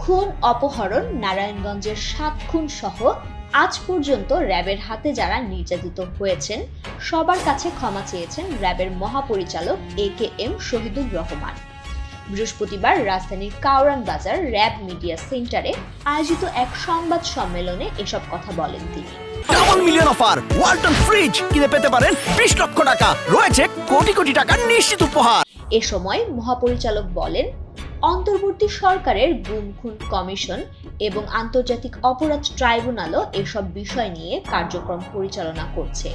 খুন, অপহরণ, নারায়ণগঞ্জের 7 খুন সহ আজ পর্যন্ত র্যাবের হাতে যারা নির্যাতিত হয়েছেন সবার কাছে ক্ষমা চেয়েছেন র্যাবের মহাপরিচালক AKM শহীদুর রহমান। বৃহস্পতিবার রাজধানীর কাওরান বাজার র্যাব মিডিয়া সেন্টারে আয়োজিত এক সংবাদ সম্মেলনে এসব কথা বলেন তিনি। Double million offer Walton fridge কিনে পেতে পারেন 20 লক্ষ টাকা, রয়েছে কোটি কোটি টাকার নিশ্চিত উপহার। এ সময় মহাপরিচালক বলেন, অন্তর্বর্তী সরকারের গুম খুন কমিশন এবং আন্তর্জাতিক অপরাধ ট্রাইব্যুনালও এসব বিষয় নিয়ে কার্যক্রম পরিচালনা করছে।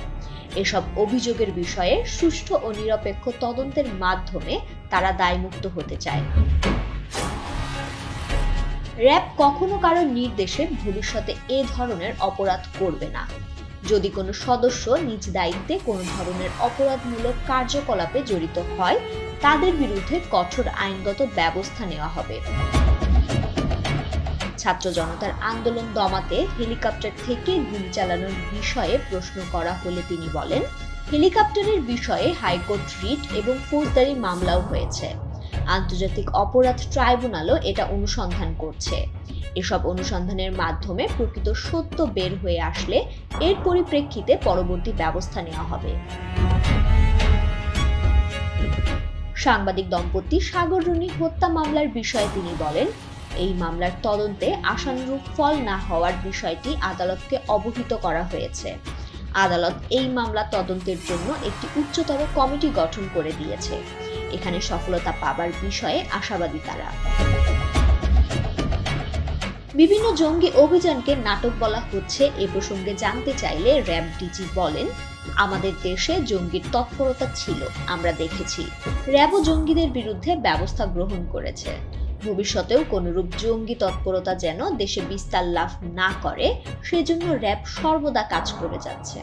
এসব অভিযোগের বিষয়ে সুষ্ঠু ও নিরপেক্ষ তদন্তের মাধ্যমে তারা দায়মুক্ত হতে চায়। র্যাব কখনো কারো নির্দেশে ভবিষ্যতে এ ধরনের অপরাধ করবে না। যদি কোনো সদস্য নিজ দায়িত্বে কোনো ধরনের অপরাধমূলক কার্যকলাপে জড়িত হয়, তাদের বিরুদ্ধে কঠোর আইনগত ব্যবস্থা নেওয়া হবে। ছাত্র জনতার আন্দোলন দমাতে হেলিকপ্টার থেকে গুলি চালানোর বিষয়ে প্রশ্ন করা হলে তিনি বলেন, হেলিকপ্টারের বিষয়ে হাইকোর্ট রিট এবং ফৌজদারি মামলাও হয়েছে। আন্তর্জাতিক অপরাধ ট্রাইব্যুনালও এটা অনুসন্ধান করছে। এসব অনুসন্ধানের মাধ্যমে প্রকৃত সত্য বের হয়ে আসলে এর পরিপ্রেক্ষিতে পরবর্তী ব্যবস্থা নেওয়া হবে। সাংবাদিক দম্পতি সাগর রুনি হত্যা মামলার বিষয়ে তিনি বলেন, এই মামলার তদন্তে আশানুরূপ ফল না হওয়ার বিষয়টি আদালতকে অবহিত করা হয়েছে। আদালত এই মামলা তদন্তের জন্য একটি উচ্চতর কমিটি গঠন করে দিয়েছে। এখানে সফলতা পাবার বিষয়ে আশাবাদী তারা। বিভিন্ন জঙ্গি অভিযানকে নাটক বলা হচ্ছে এ প্রসঙ্গে জানতে চাইলে র্যাব ডিজি বলেন, আমাদের দেশে জঙ্গির তৎপরতা ছিল, আমরা দেখেছি। র্যাবও জঙ্গিদের বিরুদ্ধে ব্যবস্থা গ্রহণ করেছে। ভবিষ্যতেও কোনরূপ জঙ্গি তৎপরতা যেন দেশে বিস্তার লাভ না করে সেজন্য র্যাব সর্বদা কাজ করে যাচ্ছে।